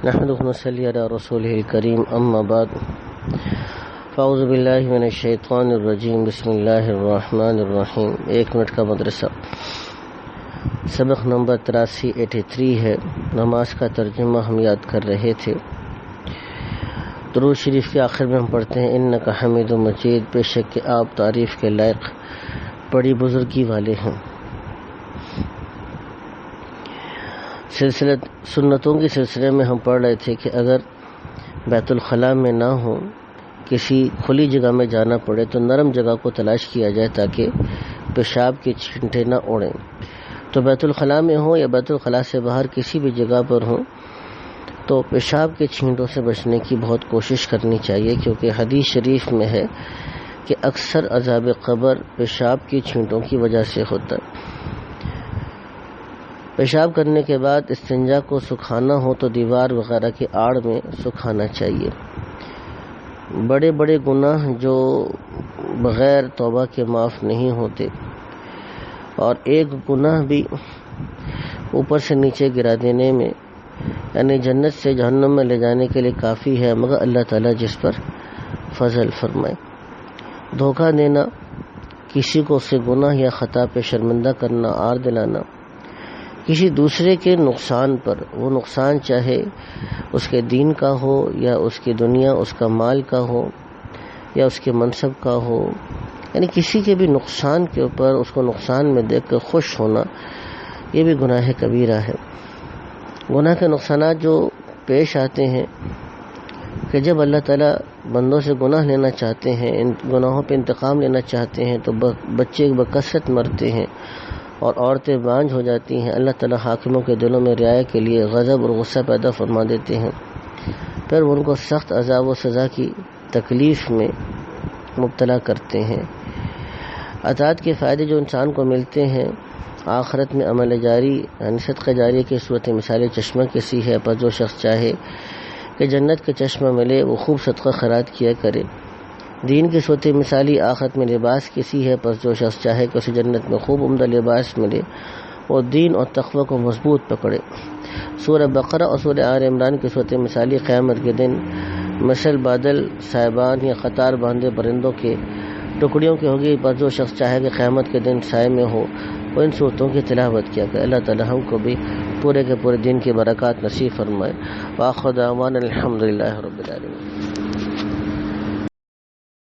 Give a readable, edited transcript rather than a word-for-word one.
نحمده ونصلي على رسوله الكريم اما بعد فاعوذ باللہ من الشیطان الرجیم بسم اللہ الرحمن الرحیم. 1 منٹ کا مدرسہ. سبق نمبر 83 ہے. نماز کا ترجمہ ہم یاد کر رہے تھے. درود شریف کے آخر میں ہم پڑھتے ہیں انک حمید مجید، بے شک کہ آپ تعریف کے لائق بڑی بزرگی والے ہیں. سلسلہ سنتوں کے سلسلے میں ہم پڑھ رہے تھے کہ اگر بیت الخلاء میں نہ ہوں، کسی کھلی جگہ میں جانا پڑے تو نرم جگہ کو تلاش کیا جائے تاکہ پیشاب کے چھینٹے نہ اڑیں. تو بیت الخلاء میں ہوں یا بیت الخلاء سے باہر کسی بھی جگہ پر ہوں تو پیشاب کے چھینٹوں سے بچنے کی بہت کوشش کرنی چاہیے، کیونکہ حدیث شریف میں ہے کہ اکثر عذاب قبر پیشاب کی چھینٹوں کی وجہ سے ہوتا ہے. پیشاب کرنے کے بعد استنجا کو سکھانا ہو تو دیوار وغیرہ کی آڑ میں سکھانا چاہیے. بڑے بڑے گناہ جو بغیر توبہ کے معاف نہیں ہوتے، اور ایک گناہ بھی اوپر سے نیچے گرا دینے میں یعنی جنت سے جہنم میں لے جانے کے لیے کافی ہے، مگر اللہ تعالیٰ جس پر فضل فرمائے. دھوکہ دینا، کسی کو اس سے گناہ یا خطا پہ شرمندہ کرنا، آر دلانا، کسی دوسرے کے نقصان پر، وہ نقصان چاہے اس کے دین کا ہو یا اس کی دنیا، اس کا مال کا ہو یا اس کے منصب کا ہو، یعنی کسی کے بھی نقصان کے اوپر اس کو نقصان میں دیکھ کر خوش ہونا، یہ بھی گناہ کبیرہ ہے. گناہ کے نقصانات جو پیش آتے ہیں کہ جب اللہ تعالیٰ بندوں سے گناہ لینا چاہتے ہیں، ان گناہوں پہ انتقام لینا چاہتے ہیں تو بچے بکثرت مرتے ہیں اور عورتیں بانجھ ہو جاتی ہیں. اللہ تعالیٰ حاکموں کے دلوں میں رعایا کے لیے غضب اور غصہ پیدا فرما دیتے ہیں، پھر ان کو سخت عذاب و سزا کی تکلیف میں مبتلا کرتے ہیں. اطاعت کے فائدے جو انسان کو ملتے ہیں آخرت میں عمل جاری یعنی صدقہ جاریہ کی صورت مثال چشمہ کسی ہے، پر جو شخص چاہے کہ جنت کا چشمہ ملے وہ خوب صدقہ خیرات کیا کرے. دین کی صورت مثالی آخرت میں لباس کسی ہے، پس جو شخص چاہے کہ اسے جنت میں خوب عمدہ لباس ملے اور دین اور تقوی کو مضبوط پکڑے. سورہ بقرہ اور سورہ آل عمران کی صورت مثالی قیامت کے دن مثل بادل صاحبان یا قطار باندھے پرندوں کے ٹکڑیوں کی ہوگی، پر جو شخص چاہے کہ قیامت کے دن سائے میں ہو وہ ان صورتوں کی تلاوت کیا کرے. اللہ تعالی ہم کو بھی پورے کے پورے دین کی برکات نصیب فرمائے. وآخر دعوانا الحمدللہ رب العالمین.